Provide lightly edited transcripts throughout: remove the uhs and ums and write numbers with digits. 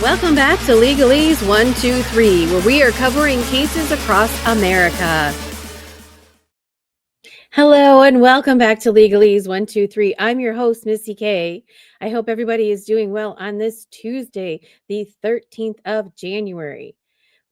Welcome back to Legalese 123, where we are covering cases across America. Hello and welcome back to Legalese 123. I'm your host, Missy K. I hope everybody is doing well on this Tuesday, the 13th of January.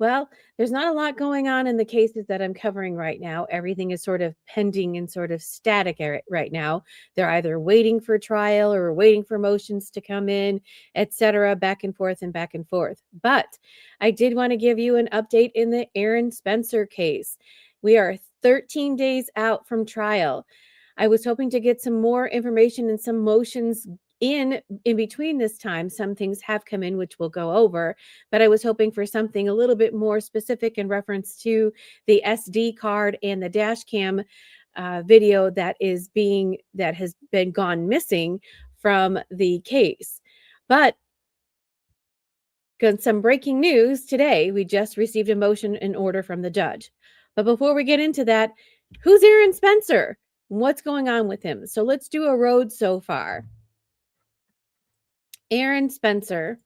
Well, there's not a lot going on in the cases that I'm covering right now. Everything is sort of pending and sort of static right now. They're either waiting for trial or waiting for motions to come in, etc., back and forth and back and forth. But I did want to give you an update in the Aaron Spencer case. We are 13 days out from trial. I was hoping to get some more information and some motions in between this time. Some things have come in, which we'll go over, but I was hoping for something a little bit more specific in reference to the SD card and the dash cam video that has been gone missing from the case. But got some breaking news today. We just received a motion in order from the judge. But before we get into that, who's Aaron Spencer? What's going on with him? So let's do a road so far. Aaron Spencer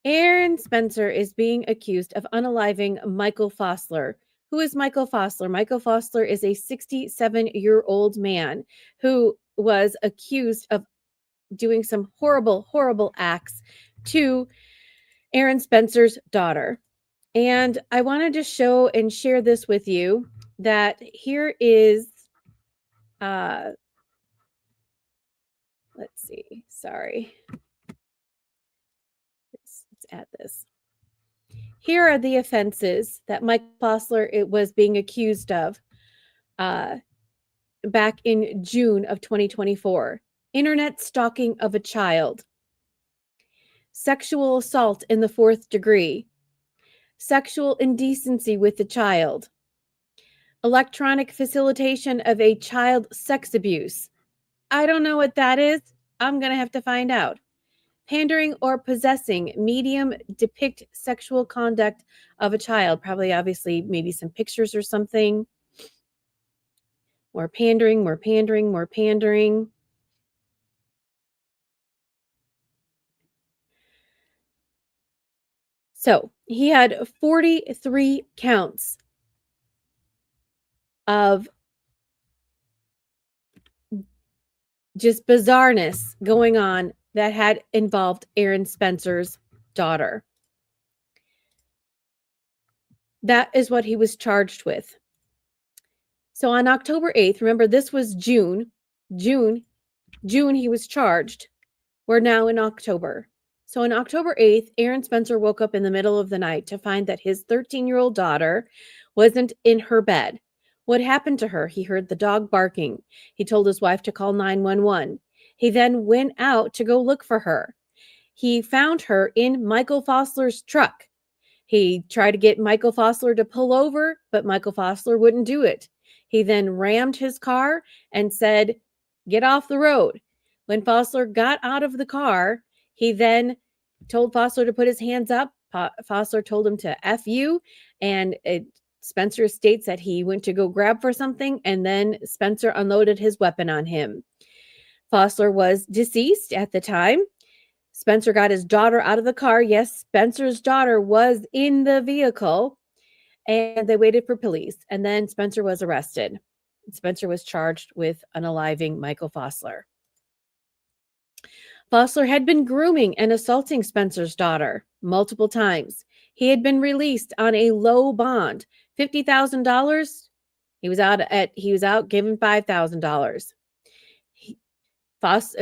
is being accused of unaliving Michael Fossler. Who is Michael Fossler? Michael Fossler is a 67-year-old man who was accused of doing some horrible, horrible acts to Aaron Spencer's daughter. And I wanted to show and share this with you that here is, let's see, sorry. Let's add this. Here are the offenses that Mike Fossler was being accused of back in June of 2024. Internet stalking of a child, sexual assault in the 4th degree, sexual indecency with the child, electronic facilitation of a child sex abuse. I don't know what that is. I'm going to have to find out. Pandering or possessing medium depict sexual conduct of a child. Probably, obviously, maybe some pictures or something. More pandering, more pandering, more pandering. So he had 43 counts of just bizarreness going on that had involved Aaron Spencer's daughter. That is what he was charged with. So on October 8th, remember this was June he was charged. We're now in October. So on October 8th, Aaron Spencer woke up in the middle of the night to find that his 13-year-old daughter wasn't in her bed. What happened to her? He heard the dog barking. He told his wife to call 911. He then went out to go look for her. He found her in Michael Fossler's truck. He tried to get Michael Fossler to pull over, but Michael Fossler wouldn't do it. He then rammed his car and said, "Get off the road." When Fossler got out of the car, he then told Fossler to put his hands up. Fossler told him to F you, and Spencer states that he went to go grab for something, and then Spencer unloaded his weapon on him. Fossler was deceased at the time. Spencer got his daughter out of the car. Yes, Spencer's daughter was in the vehicle, and they waited for police. And then Spencer was arrested. Spencer was charged with unaliving Michael Fossler. Fossler had been grooming and assaulting Spencer's daughter multiple times. He had been released on a low bond, $50,000. He was out given $5,000.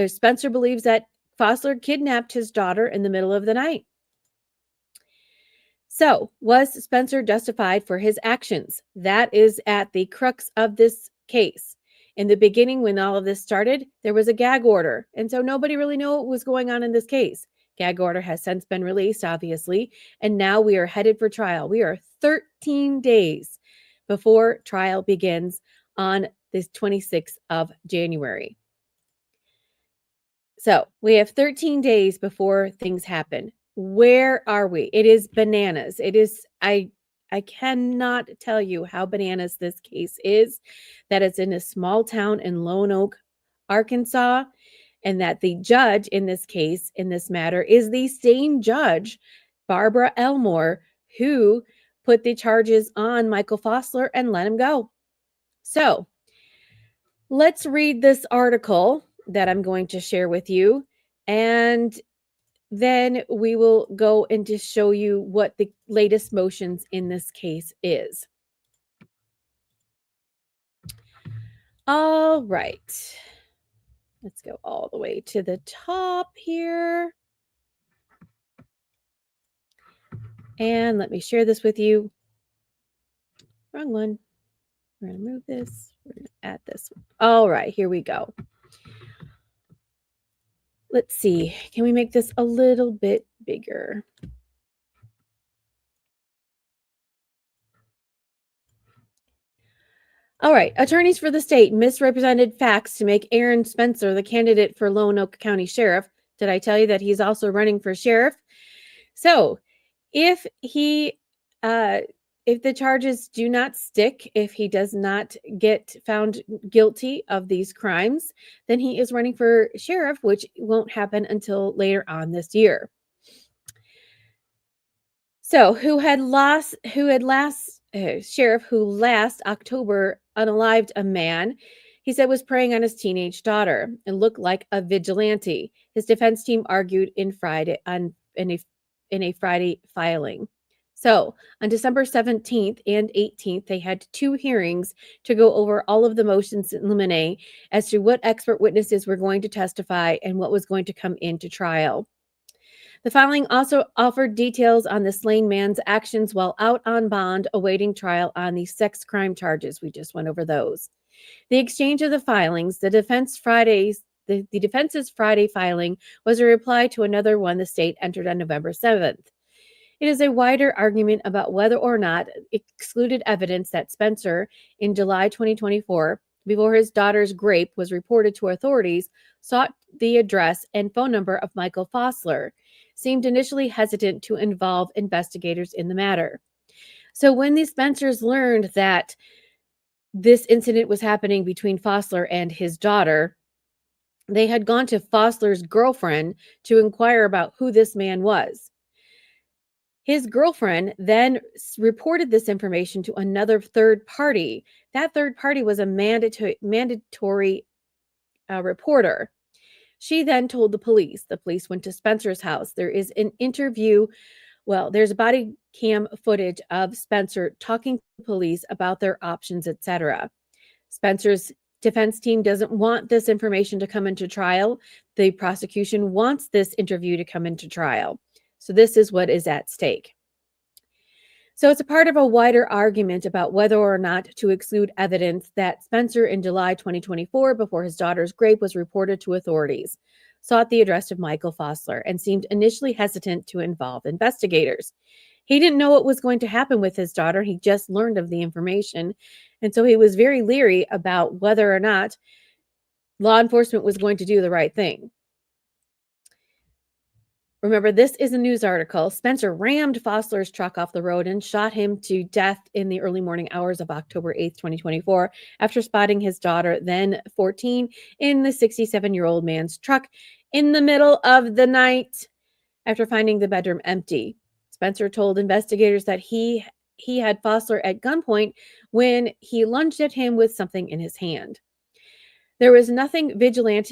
Spencer believes that Fossler kidnapped his daughter in the middle of the night. So, was Spencer justified for his actions? That is at the crux of this case. In the beginning, when all of this started, there was a gag order, and so nobody really knew what was going on in this case. Gag order has since been released, obviously, and now we are headed for trial. We are 13 days before trial begins on this 26th of January. So we have 13 days before things happen. Where are we? It is bananas. It is, I cannot tell you how bananas this case is, that it's in a small town in Lone Oak, Arkansas. and that the judge in this case, in this matter, is the same judge, Barbara Elmore, who put the charges on Michael Fossler and let him go. So let's read this article that I'm going to share with you, and then we will go and just show you what the latest motions in this case is. All right. Let's go all the way to the top here. And let me share this with you. Wrong one. We're going to move this. We're going to add this one. All right, here we go. Let's see. Can we make this a little bit bigger? All right. Attorneys for the state misrepresented facts to make Aaron Spencer the candidate for Lonoke County Sheriff. Did I tell you that he's also running for sheriff? So if the charges do not stick, if he does not get found guilty of these crimes, then he is running for sheriff, which won't happen until later on this year. So sheriff who last October unalived a man he said was preying on his teenage daughter and looked like a vigilante. His defense team argued in a Friday filing. So on December 17th and 18th, they had 2 hearings to go over all of the motions in limine as to what expert witnesses were going to testify and what was going to come into trial. The filing also offered details on the slain man's actions while out on bond awaiting trial on the sex crime charges. We just went over those. The exchange of the filings, the defense's Friday filing was a reply to another one the state entered on November 7th. It is a wider argument about whether or not excluded evidence that Spencer, in July 2024, before his daughter's grape was reported to authorities, sought the address and phone number of Michael Fossler, seemed initially hesitant to involve investigators in the matter. So when the Spencers learned that this incident was happening between Fossler and his daughter, they had gone to Fossler's girlfriend to inquire about who this man was. His girlfriend then reported this information to another third party. That third party was a mandatory reporter. She then told the police. The police went to Spencer's house. There is an interview. Well, there's body cam footage of Spencer talking to the police about their options, etc. Spencer's defense team doesn't want this information to come into trial. The prosecution wants this interview to come into trial. So this is what is at stake. So it's a part of a wider argument about whether or not to exclude evidence that Spencer in July 2024, before his daughter's grape was reported to authorities, sought the address of Michael Fossler and seemed initially hesitant to involve investigators. He didn't know what was going to happen with his daughter. He just learned of the information. And so he was very leery about whether or not law enforcement was going to do the right thing. Remember, this is a news article. Spencer rammed Fossler's truck off the road and shot him to death in the early morning hours of October 8th, 2024, after spotting his daughter, then 14, in the 67-year-old man's truck in the middle of the night after finding the bedroom empty. Spencer told investigators that he had Fossler at gunpoint when he lunged at him with something in his hand. There was nothing vigilant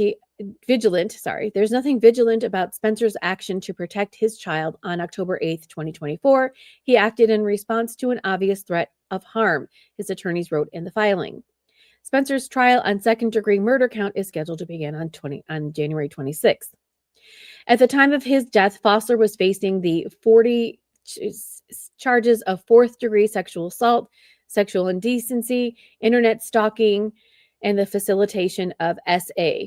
about Spencer's action to protect his child on October 8th, 2024. He acted in response to an obvious threat of harm, his attorneys wrote in the filing. Spencer's trial on second-degree murder count is scheduled to begin on January 26th. At the time of his death, Fossler was facing the 40 charges of fourth-degree sexual assault, sexual indecency, internet stalking, and the facilitation of SA,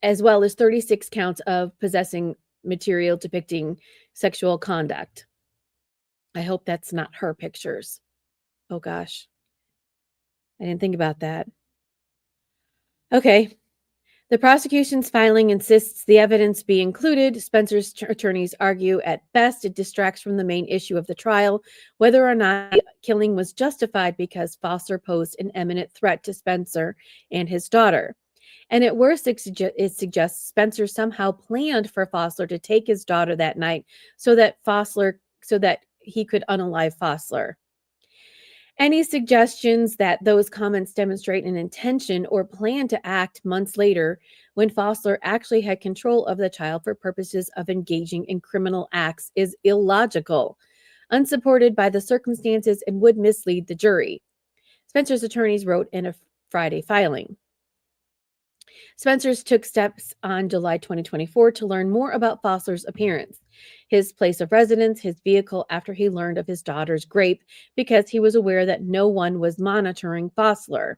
as well as 36 counts of possessing material depicting sexual conduct. I hope that's not her pictures. Oh gosh. I didn't think about that. Okay. The prosecution's filing insists the evidence be included. Spencer's attorneys argue at best it distracts from the main issue of the trial, whether or not the killing was justified because Fossler posed an imminent threat to Spencer and his daughter. And at worst, it suggests Spencer somehow planned for Fossler to take his daughter that night so that he could unalive Fossler. Any suggestions that those comments demonstrate an intention or plan to act months later when Fossler actually had control of the child for purposes of engaging in criminal acts is illogical, unsupported by the circumstances, and would mislead the jury, Spencer's attorneys wrote in a Friday filing. Spencer's took steps on July 2024 to learn more about Fossler's appearance, his place of residence, his vehicle after he learned of his daughter's grape because he was aware that no one was monitoring Fossler.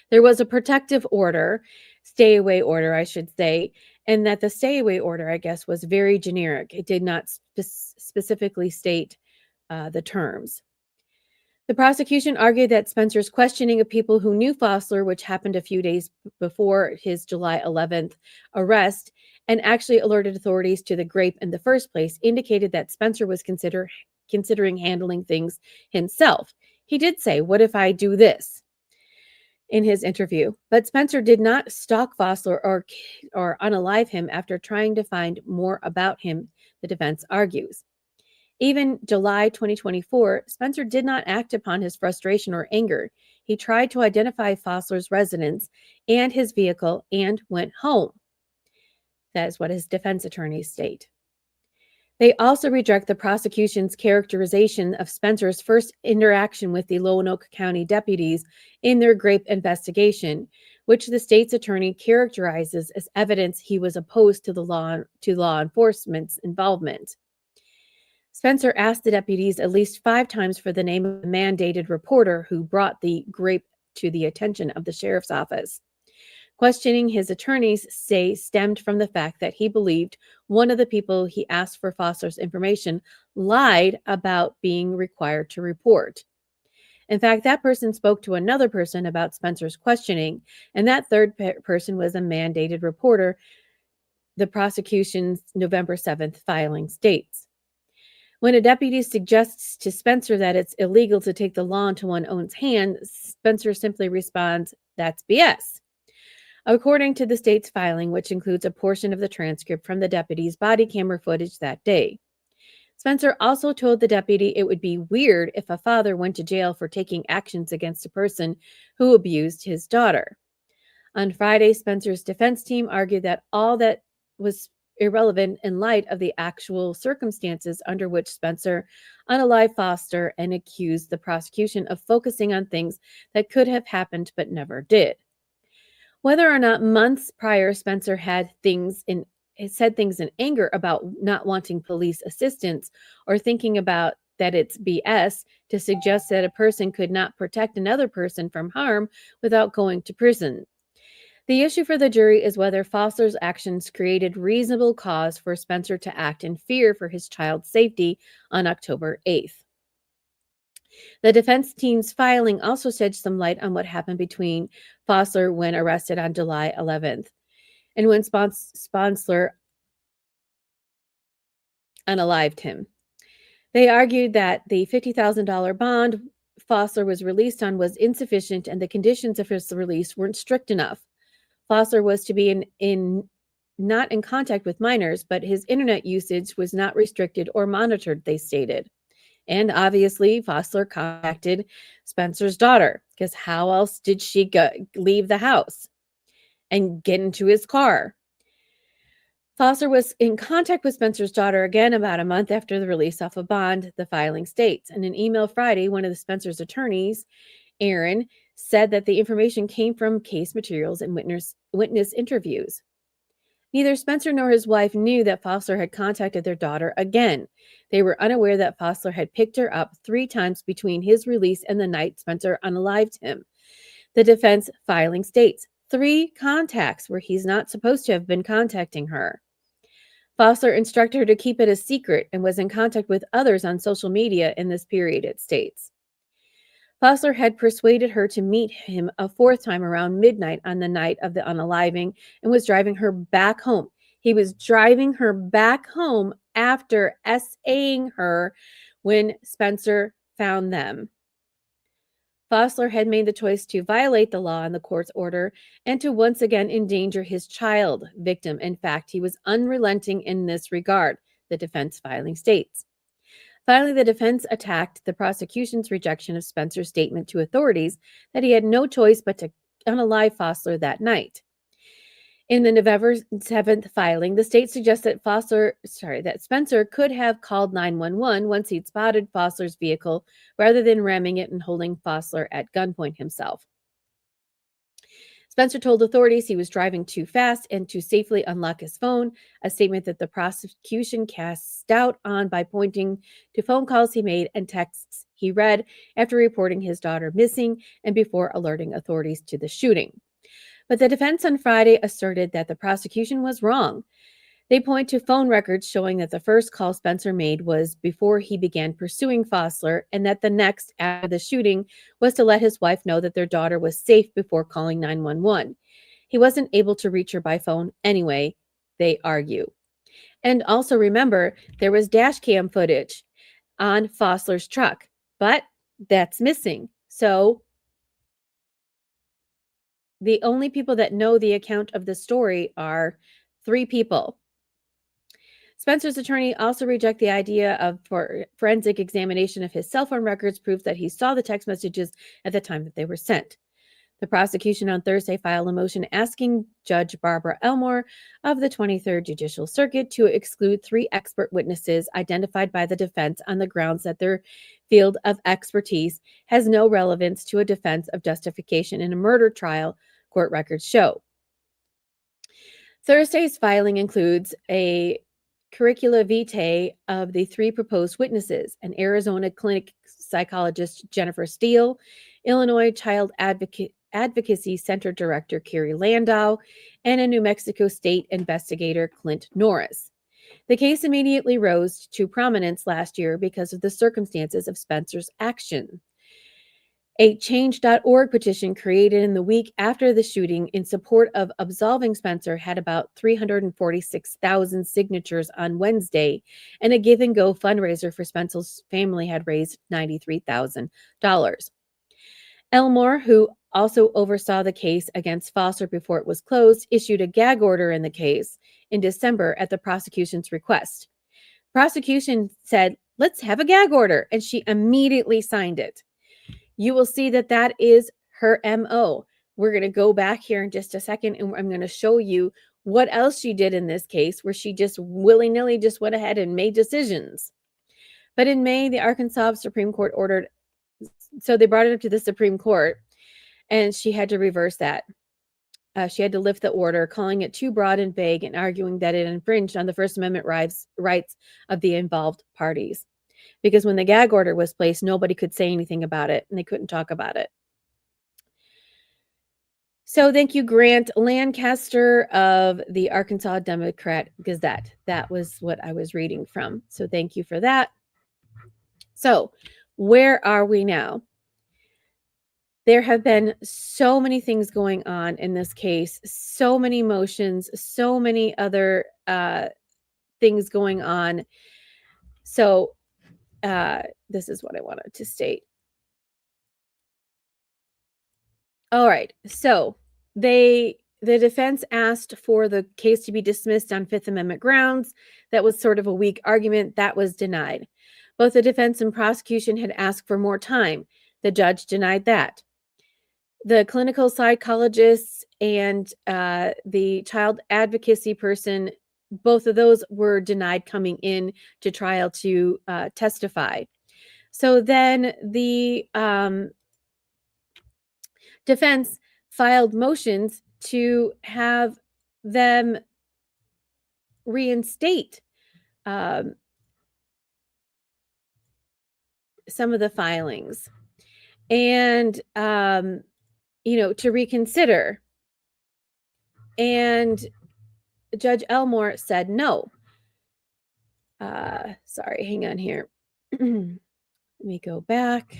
There was a protective order, stay away order, I should say, and that the stay away order, I guess, was very generic. It did not specifically state the terms. The prosecution argued that Spencer's questioning of people who knew Fossler, which happened a few days before his July 11th arrest, and actually alerted authorities to the grape in the first place, indicated that Spencer was considering handling things himself. He did say, "What if I do this?" in his interview, but Spencer did not stalk Fossler or unalive him after trying to find more about him, the defense argues. Even July 2024, Spencer did not act upon his frustration or anger. He tried to identify Fossler's residence and his vehicle and went home. That is what his defense attorneys state. They also reject the prosecution's characterization of Spencer's first interaction with the Lonoke County deputies in their grape investigation, which the state's attorney characterizes as evidence he was opposed to law enforcement's involvement. Spencer asked the deputies at least 5 times for the name of a mandated reporter who brought the grape to the attention of the sheriff's office. Questioning his attorneys say stemmed from the fact that he believed one of the people he asked for Fossler's information lied about being required to report. In fact, that person spoke to another person about Spencer's questioning, and that third person was a mandated reporter, the prosecution's November 7th filing states. When a deputy suggests to Spencer that it's illegal to take the law into one's own hands, Spencer simply responds, "That's BS." According to the state's filing, which includes a portion of the transcript from the deputy's body camera footage that day. Spencer also told the deputy it would be weird if a father went to jail for taking actions against a person who abused his daughter. On Friday, Spencer's defense team argued that all that was irrelevant in light of the actual circumstances under which Spencer unalived Fossler and accused the prosecution of focusing on things that could have happened but never did. Whether or not months prior Spencer said things in anger about not wanting police assistance or thinking about that it's BS to suggest that a person could not protect another person from harm without going to prison. The issue for the jury is whether Fossler's actions created reasonable cause for Spencer to act in fear for his child's safety on October 8th. The defense team's filing also sheds some light on what happened between Fossler when arrested on July 11th and when Sponsler unalived him. They argued that the $50,000 bond Fossler was released on was insufficient and the conditions of his release weren't strict enough. Fossler was to be not in contact with minors, but his internet usage was not restricted or monitored, they stated. And obviously, Fossler contacted Spencer's daughter, because how else did she leave the house and get into his car? Fossler was in contact with Spencer's daughter again about a month after the release off a bond, the filing states. In an email Friday, one of the Spencer's attorneys, Aaron, said that the information came from case materials and witness interviews. Neither Spencer nor his wife knew that Fossler had contacted their daughter again. They were unaware that Fossler had picked her up 3 times between his release and the night Spencer unalived him. The defense filing states 3 contacts where he's not supposed to have been contacting her. Fossler instructed her to keep it a secret and was in contact with others on social media in this period, it states. Fossler had persuaded her to meet him a 4th time around midnight on the night of the unaliving and was driving her back home. He was driving her back home after SAing her when Spencer found them. Fossler had made the choice to violate the law and the court's order and to once again endanger his child victim. In fact, he was unrelenting in this regard, the defense filing states. Finally, the defense attacked the prosecution's rejection of Spencer's statement to authorities that he had no choice but to unalive Fossler that night. In the November 7th filing, the state suggests that Spencer could have called 911 once he'd spotted Fossler's vehicle rather than ramming it and holding Fossler at gunpoint himself. Spencer told authorities he was driving too fast and to safely unlock his phone, a statement that the prosecution cast doubt on by pointing to phone calls he made and texts he read after reporting his daughter missing and before alerting authorities to the shooting. But the defense on Friday asserted that the prosecution was wrong. They point to phone records showing that the first call Spencer made was before he began pursuing Fossler, and that the next after the shooting was to let his wife know that their daughter was safe before calling 911. He wasn't able to reach her by phone anyway, they argue. And also remember, there was dash cam footage on Fossler's truck, but that's missing. So the only people that know the account of the story are 3 people. Spencer's attorney also rejected the idea of forensic examination of his cell phone records proves that he saw the text messages at the time that they were sent. The prosecution on Thursday filed a motion asking Judge Barbara Elmore of the 23rd Judicial Circuit to exclude 3 expert witnesses identified by the defense on the grounds that their field of expertise has no relevance to a defense of justification in a murder trial, court records show. Thursday's filing includes a curricula vitae of the 3 proposed witnesses: an Arizona clinic psychologist, Jennifer Steele, Illinois Child Advocacy Center Director, Carrie Landau, and a New Mexico State investigator, Clint Norris. The case immediately rose to prominence last year because of the circumstances of Spencer's action. A Change.org petition created in the week after the shooting in support of absolving Spencer had about 346,000 signatures on Wednesday, and a Give and Go fundraiser for Spencer's family had raised $93,000. Elmore, who also oversaw the case against Fossler before it was closed, issued a gag order in the case in December at the prosecution's request. Prosecution said, "Let's have a gag order," and she immediately signed it. You will see that that is her MO. We're going to go back here in just a second, and I'm going to show you what else she did in this case where she just willy-nilly just went ahead and made decisions. But in May, the Arkansas Supreme Court ordered, so they brought it up to the Supreme Court, and she had to reverse that. She had to lift the order, calling it too broad and vague and arguing that it infringed on the First Amendment rights of the involved parties. Because when the gag order was placed, nobody could say anything about it, and they couldn't talk about it. So thank you, Grant Lancaster of the Arkansas Democrat Gazette. That was what I was reading from. So thank you for that. So where are we now? There have been so many things going on in this case, so many motions, so many other things going on. So this is what I wanted to state. All right. So the defense asked for the case to be dismissed on Fifth Amendment grounds. That was sort of a weak argument. That was denied. Both the defense and prosecution had asked for more time. The judge denied that. The clinical psychologists and the child advocacy person, both of those were denied coming in to trial to testify. So then the defense filed motions to have them reinstate some of the filings and, to reconsider. And Judge Elmore said no. Sorry, hang on here. Let me go back.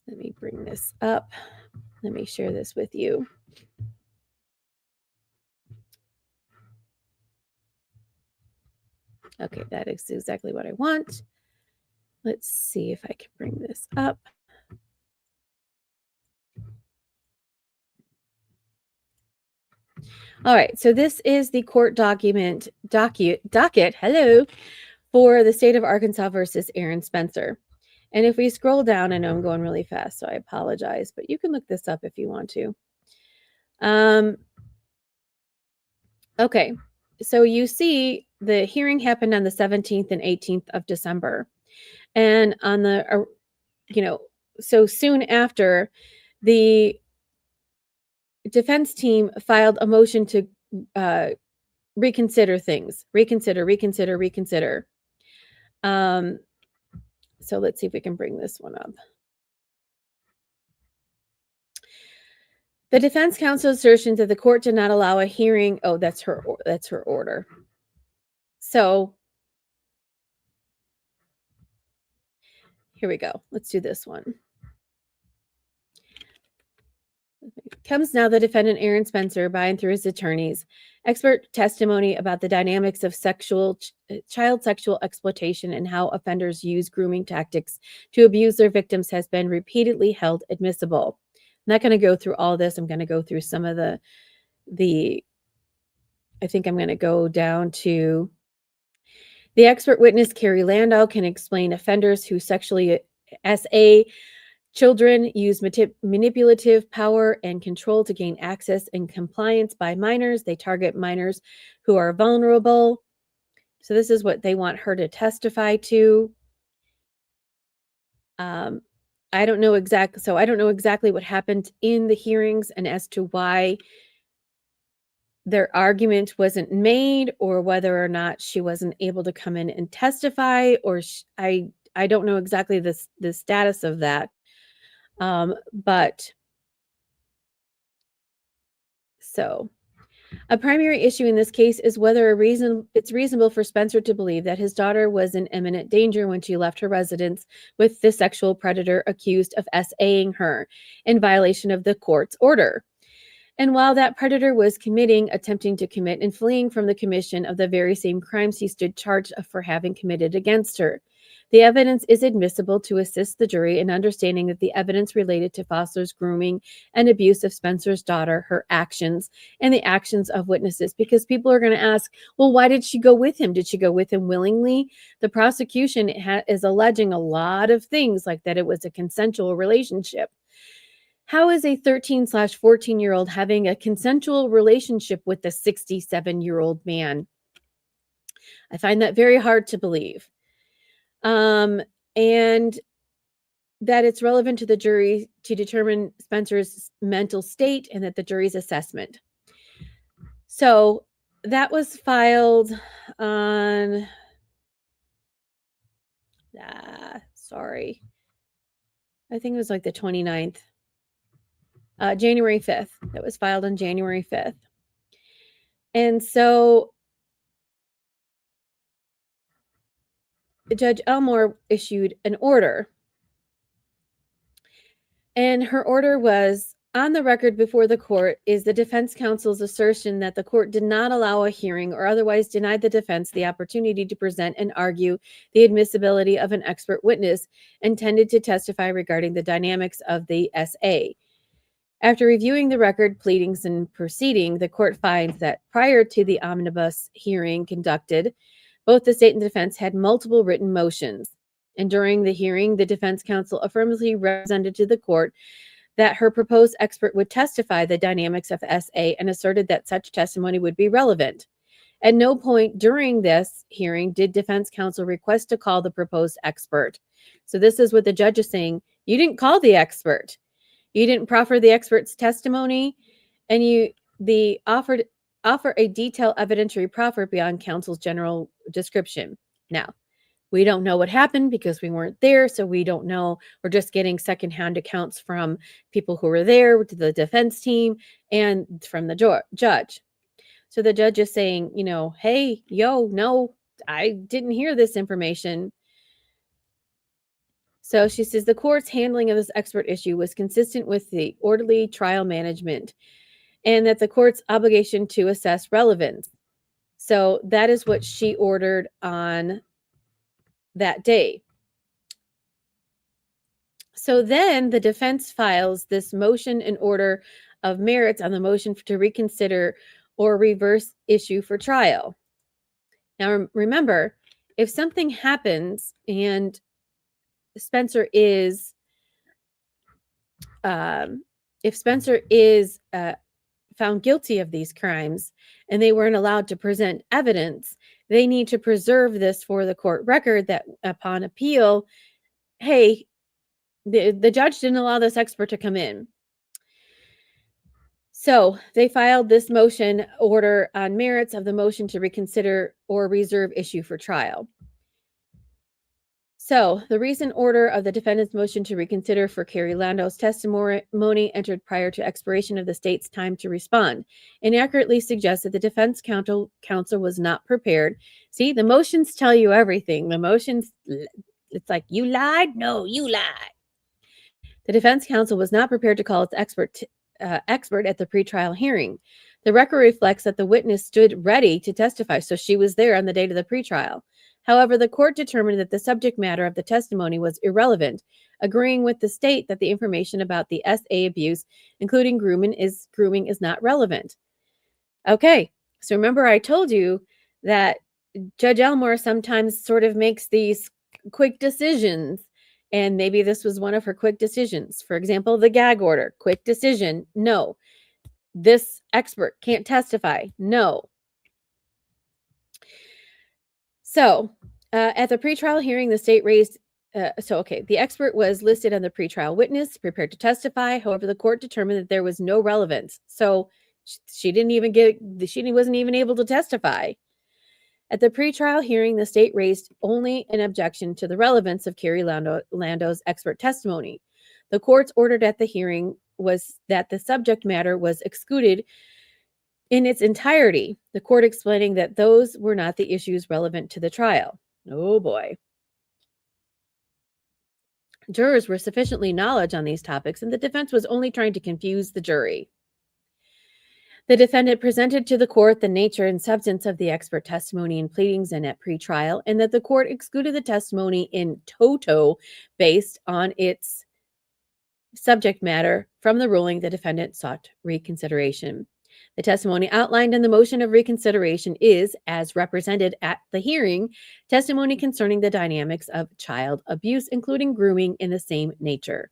Let me bring this up. Let me share this with you. Okay, that is exactly what I want. Let's see if I can bring this up. All right, so this is the court docket, hello, for the state of Arkansas versus Aaron Spencer. And if we scroll down, I know I'm going really fast, so I apologize, but you can look this up if you want to. Okay, so you see the hearing happened on the 17th and 18th of December. And on the, so soon after, the defense team filed a motion to reconsider things, reconsider. So let's see if we can bring this one up. The defense counsel's assertion that the court did not allow a hearing. Oh, that's her order. So here we go. Let's do this one. Comes now the defendant Aaron Spencer by and through his attorneys. Expert testimony about the dynamics of child sexual exploitation and how offenders use grooming tactics to abuse their victims has been repeatedly held admissible. I'm not going to go through all this. I'm going to go through some of the I think I'm going to go down to the expert witness, Carrie Landau, can explain offenders who sexually SA children use manipulative power and control to gain access and compliance by minors. They target minors who are vulnerable. So this is what they want her to testify to. I don't know exactly what happened in the hearings and as to why their argument wasn't made or whether or not she wasn't able to come in and testify, or I don't know exactly the status of that. But so a primary issue in this case is whether it's reasonable for Spencer to believe that his daughter was in imminent danger when she left her residence with the sexual predator accused of SAing her in violation of the court's order. And while that predator was attempting to commit, and fleeing from the commission of the very same crimes he stood charged for having committed against her. The evidence is admissible to assist the jury in understanding that the evidence related to Foster's grooming and abuse of Spencer's daughter, her actions, and the actions of witnesses. Because people are going to ask, well, why did she go with him? Did she go with him willingly? The prosecution is alleging a lot of things, like that it was a consensual relationship. How is a 13/14-year-old having a consensual relationship with a 67-year-old man? I find that very hard to believe. And that it's relevant to the jury to determine Spencer's mental state and that the jury's assessment. So that was filed on, I think it was like the 29th. January 5th. That was filed on January 5th. And so Judge Elmore issued an order. And her order was, on the record before the court is the defense counsel's assertion that the court did not allow a hearing or otherwise denied the defense the opportunity to present and argue the admissibility of an expert witness intended to testify regarding the dynamics of the SA. After reviewing the record, pleadings, and proceeding, the court finds that prior to the omnibus hearing conducted, both the state and the defense had multiple written motions. And during the hearing, the defense counsel affirmatively represented to the court that her proposed expert would testify the dynamics of SA and asserted that such testimony would be relevant. At no point during this hearing did defense counsel request to call the proposed expert. So this is what the judge is saying. You didn't call the expert. You didn't proffer the expert's testimony, and offer a detailed evidentiary proffer beyond counsel's general description. Now, we don't know what happened because we weren't there, so we don't know. We're just getting secondhand accounts from people who were there, to the defense team, and from the judge. So the judge is saying, hey, no, I didn't hear this information. So she says the court's handling of this expert issue was consistent with the orderly trial management and that the court's obligation to assess relevance. So that is what she ordered on that day. So then the defense files this motion in order of merits on the motion to reconsider or reverse issue for trial. Now, remember, if something happens and Spencer is found guilty of these crimes and they weren't allowed to present evidence, they need to preserve this for the court record that upon appeal, hey, the judge didn't allow this expert to come in. So they filed this motion order on merits of the motion to reconsider or reserve issue for trial. So the recent order of the defendant's motion to reconsider for Carrie Landau's testimony entered prior to expiration of the state's time to respond inaccurately suggests that the defense counsel was not prepared. See, the motions tell you everything. The motions, it's like, you lied? No, you lied. The defense counsel was not prepared to call its expert at the pretrial hearing. The record reflects that the witness stood ready to testify, so she was there on the date of the pretrial. However, the court determined that the subject matter of the testimony was irrelevant, agreeing with the state that the information about the SA abuse, including grooming, is not relevant. Okay, so remember I told you that Judge Elmore sometimes sort of makes these quick decisions, and maybe this was one of her quick decisions. For example, the gag order, quick decision, no. This expert can't testify, no. So at the pretrial hearing, the state raised, the expert was listed on the pretrial witness, prepared to testify. However, the court determined that there was no relevance. So she wasn't even able to testify. At the pretrial hearing, the state raised only an objection to the relevance of Carrie Landau's expert testimony. The court's ordered at the hearing was that the subject matter was excluded in its entirety, the court explaining that those were not the issues relevant to the trial. Oh boy. Jurors were sufficiently knowledgeable on these topics, and the defense was only trying to confuse the jury. The defendant presented to the court the nature and substance of the expert testimony and pleadings and at pretrial, and that the court excluded the testimony in toto based on its subject matter from the ruling. The defendant sought reconsideration. The testimony outlined in the motion of reconsideration is, as represented at the hearing, testimony concerning the dynamics of child abuse, including grooming in the same nature.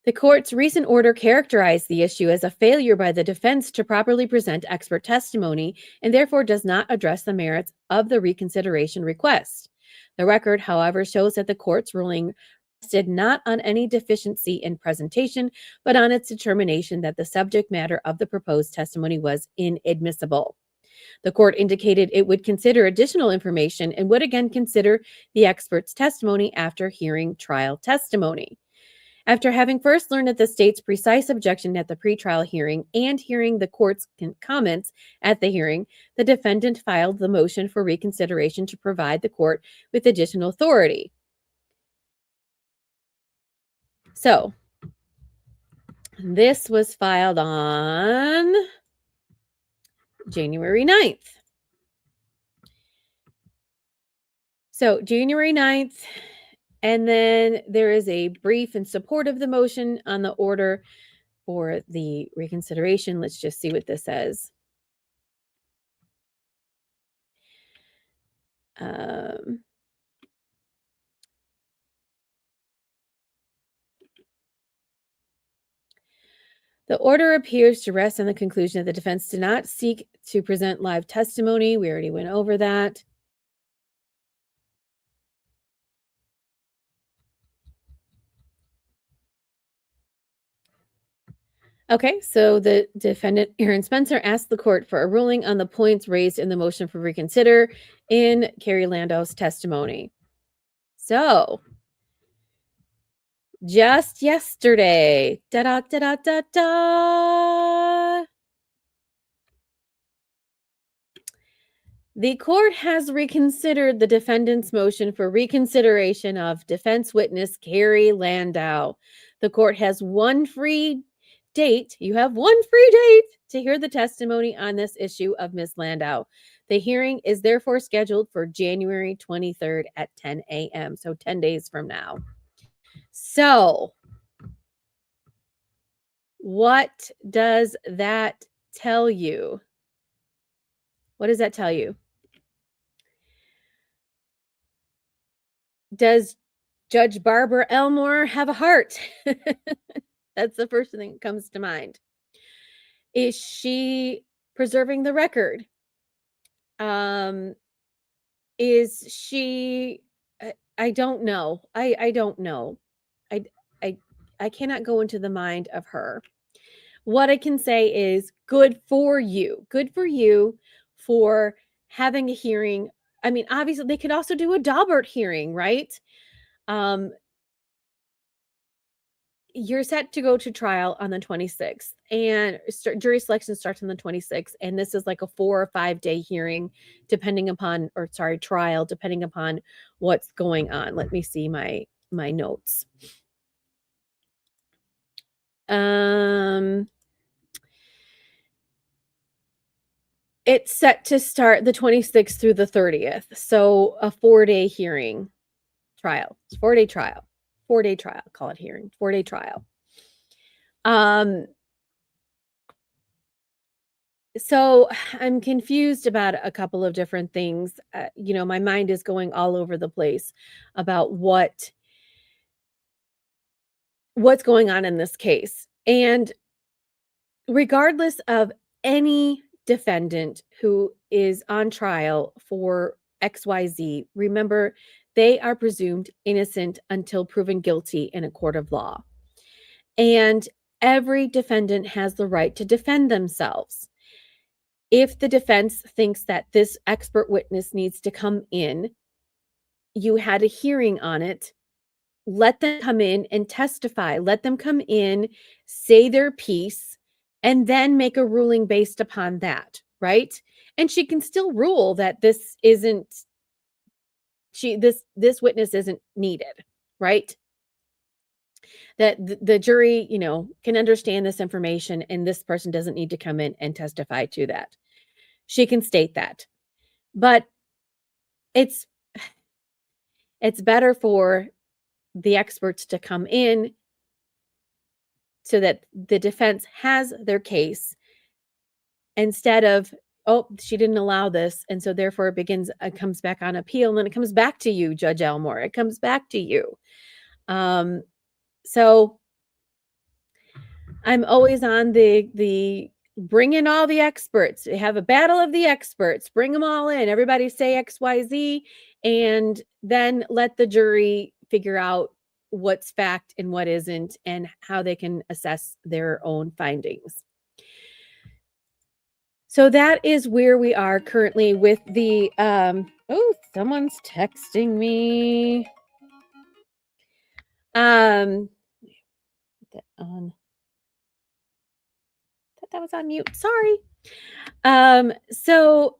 The court's recent order characterized the issue as a failure by the defense to properly present expert testimony and therefore does not address the merits of the reconsideration request. The record, however, shows that the court's ruling rested not on any deficiency in presentation, but on its determination that the subject matter of the proposed testimony was inadmissible. The court indicated it would consider additional information and would again consider the expert's testimony after hearing trial testimony. After having first learned of the state's precise objection at the pretrial hearing and hearing the court's comments at the hearing, the defendant filed the motion for reconsideration to provide the court with additional authority. So, this was filed on January 9th. So, January 9th, and then there is a brief in support of the motion on the order for the reconsideration. Let's just see what this says. The order appears to rest on the conclusion that the defense did not seek to present live testimony. We already went over that. Okay, so the defendant, Aaron Spencer, asked the court for a ruling on the points raised in the motion for reconsider in Carrie Landau's testimony. So, just yesterday, the court has reconsidered the defendant's motion for reconsideration of defense witness Carrie Landau. The court has one free date. You have one free date to hear the testimony on this issue of Ms. Landau. The hearing is therefore scheduled for January 23rd at 10 a.m., so 10 days from now. So, What does that tell you? What does that tell you? Does Judge Barbara Elmore have a heart? That's the first thing that comes to mind. Is she preserving the record? Is she I don't know. I don't know. I I I cannot go into the mind of her. What I can say is good for you. Good for you for having a hearing. I mean, obviously they could also do a Daubert hearing, right? Um, you're set to go to trial on the 26th, and jury selection starts on the 26th, and this is like a 4 or 5 day hearing depending upon, or sorry, trial depending upon what's going on. Let me see my notes. It's set to start the 26th through the 30th, so a 4-day hearing trial. It's 4-day trial. 4-day trial, call it hearing. 4-day trial. So I'm confused about a couple of different things. My mind is going all over the place about what's going on in this case. And regardless of any defendant who is on trial for XYZ, remember they are presumed innocent until proven guilty in a court of law. And every defendant has the right to defend themselves. If the defense thinks that this expert witness needs to come in, you had a hearing on it, let them come in and testify. Let them come in, say their piece, and then make a ruling based upon that, right? And she can still rule that this witness isn't needed, right? That the jury, can understand this information and this person doesn't need to come in and testify to that. She can state that. But it's better for the experts to come in so that the defense has their case instead of, oh, she didn't allow this, and so therefore it comes back on appeal, and then it comes back to you, Judge Elmore. It comes back to you. So I'm always on the bring in all the experts. Have a battle of the experts. Bring them all in. Everybody say XYZ, and then let the jury figure out what's fact and what isn't, and how they can assess their own findings. So that is where we are currently with the oh, someone's texting me. Put that on. I thought that was on mute. Sorry. So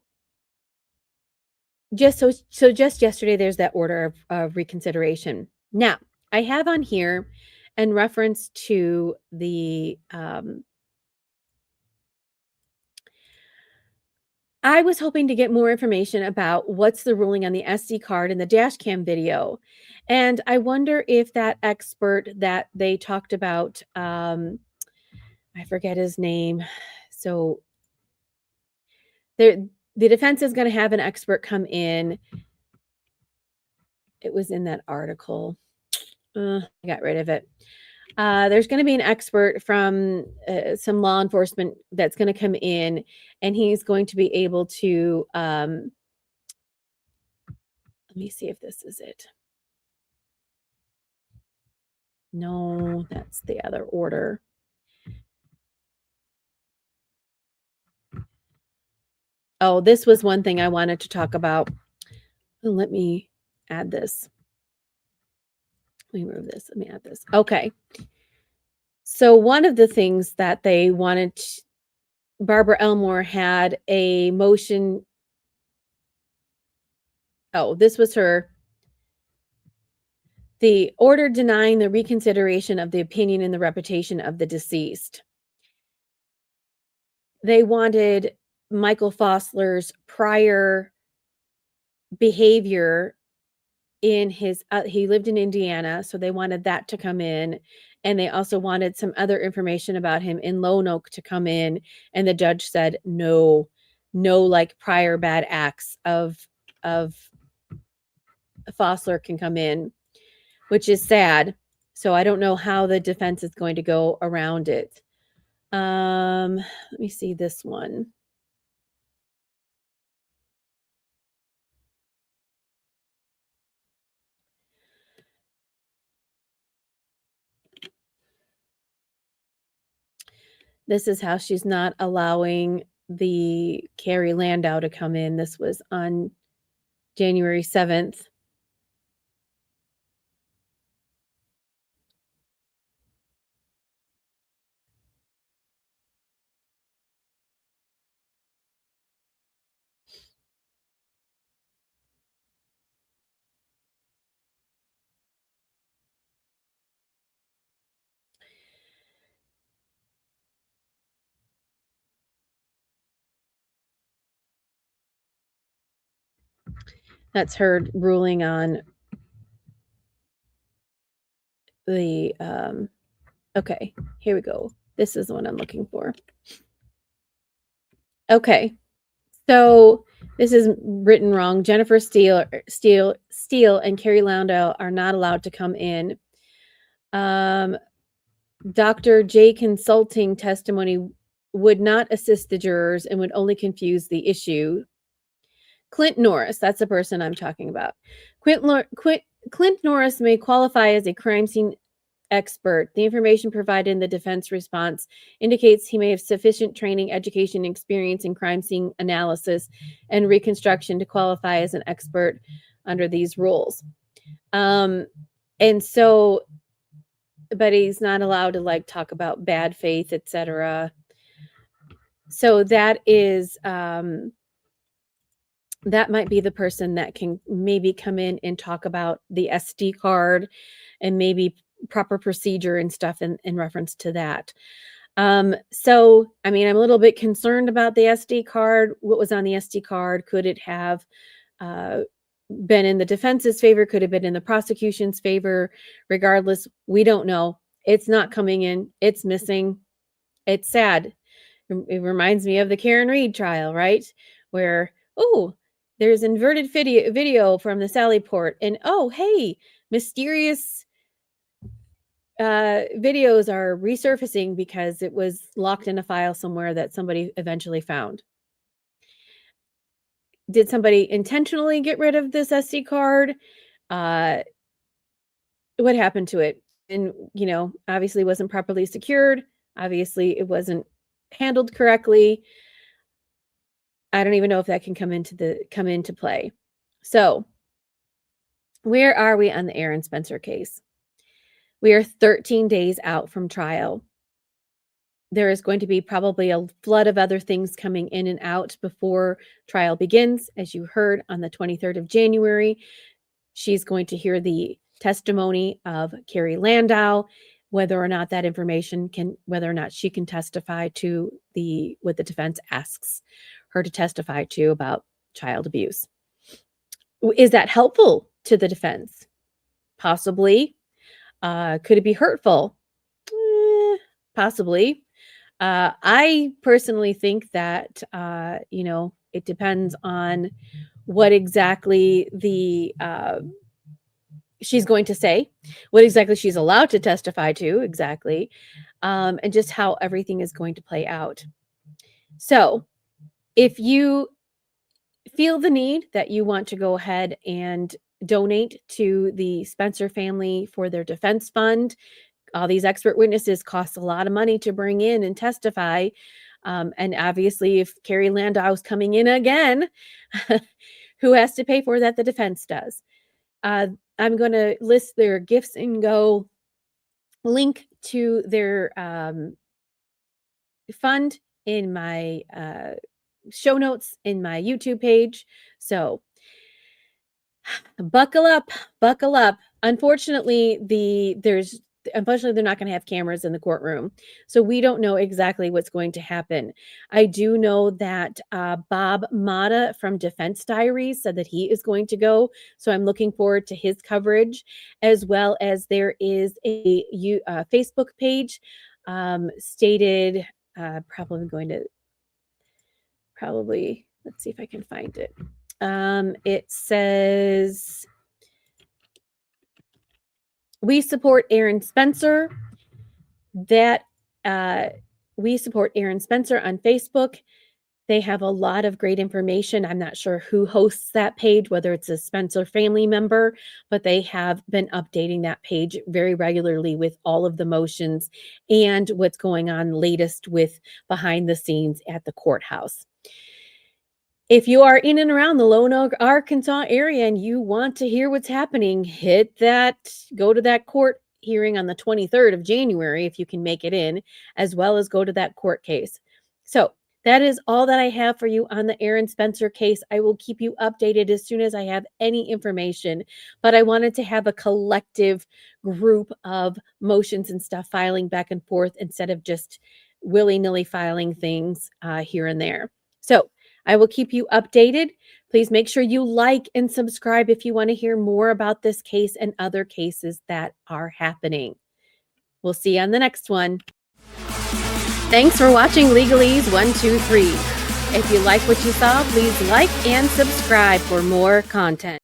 just yesterday there's that order of reconsideration. Now, I have on here in reference to the I was hoping to get more information about what's the ruling on the SD card and the dash cam video. And I wonder if that expert that they talked about, I forget his name. So the defense is going to have an expert come in. It was in that article. I got rid of it. There's going to be an expert from some law enforcement that's going to come in, and he's going to be able to, let me see if this is it. No, that's the other order. Oh, this was one thing I wanted to talk about. Let me add this. Let me remove this. Let me add this. Okay. So one of the things that they wanted, Barbara Elmore had a motion. Oh, this was the order denying the reconsideration of the opinion and the reputation of the deceased. They wanted Michael Fossler's prior behavior in his he lived in Indiana, so they wanted that to come in, and they also wanted some other information about him in Lone Oak to come in, and the judge said no, no, like prior bad acts of Fossler can come in, which is sad. So I don't know how the defense is going to go around it. Let me see this one. This is how she's not allowing the Carrie Landau to come in. This was on January 7th. That's her ruling on the okay, here we go. This is the one I'm looking for. Okay. So this is written wrong. Jennifer Steele and Carrie Landau are not allowed to come in. Dr. J consulting testimony would not assist the jurors and would only confuse the issue. Clint Norris, that's the person I'm talking about. Clint Norris may qualify as a crime scene expert. The information provided in the defense response indicates he may have sufficient training, education, and experience in crime scene analysis and reconstruction to qualify as an expert under these rules. And so, but he's not allowed to like talk about bad faith, etc. So that is that might be the person that can maybe come in and talk about the SD card and maybe proper procedure and stuff in reference to that. So, I mean, I'm a little bit concerned about the SD card. What was on the SD card? Could it have been in the defense's favor? Could have been in the prosecution's favor? Regardless, we don't know. It's not coming in. It's missing. It's sad. It reminds me of the Karen Reed trial, right? Where, oh, there's inverted video from the Sally Port, and oh, hey, mysterious videos are resurfacing because it was locked in a file somewhere that somebody eventually found. Did somebody intentionally get rid of this SD card? What happened to it? And, you know, obviously wasn't properly secured. Obviously it wasn't handled correctly. I don't even know if that can come into play. So, where are we on the Aaron Spencer case? We are 13 days out from trial. There is going to be probably a flood of other things coming in and out before trial begins. As you heard, on the 23rd of January, she's going to hear the testimony of Carrie Landau, whether or not that information can, whether or not she can testify to what the defense asks her to testify to about child abuse. Is that helpful to the defense? Possibly. Could it be hurtful? Possibly. I personally think that, you know, it depends on what exactly she's going to say, what exactly she's allowed to testify to, exactly, and just how everything is going to play out. So if you feel the need that you want to go ahead and donate to the Spencer family for their defense fund, all these expert witnesses cost a lot of money to bring in and testify. And obviously, if Carrie Landau is coming in again, who has to pay for that? The defense does. I'm going to list their Gifts and Go link to their fund in my show notes in my YouTube page. So buckle up. Unfortunately, there's unfortunately, they're not going to have cameras in the courtroom. So we don't know exactly what's going to happen. I do know that Bob Mata from Defense Diaries said that he is going to go. So I'm looking forward to his coverage, as well as there is a Facebook page stated, let's see if I can find it. It says, we support Aaron Spencer. We support Aaron Spencer on Facebook. They have a lot of great information. I'm not sure who hosts that page, whether it's a Spencer family member, but they have been updating that page very regularly with all of the motions and what's going on latest with behind the scenes at the courthouse. If you are in and around the Lone Oak, Arkansas area and you want to hear what's happening, go to that court hearing on the 23rd of January, if you can make it in, as well as go to that court case. So that is all that I have for you on the Aaron Spencer case. I will keep you updated as soon as I have any information, but I wanted to have a collective group of motions and stuff filing back and forth instead of just willy-nilly filing things here and there. So I will keep you updated. Please make sure you like and subscribe if you want to hear more about this case and other cases that are happening. We'll see you on the next one. Thanks for watching Legalese 123. If you like what you saw, please like and subscribe for more content.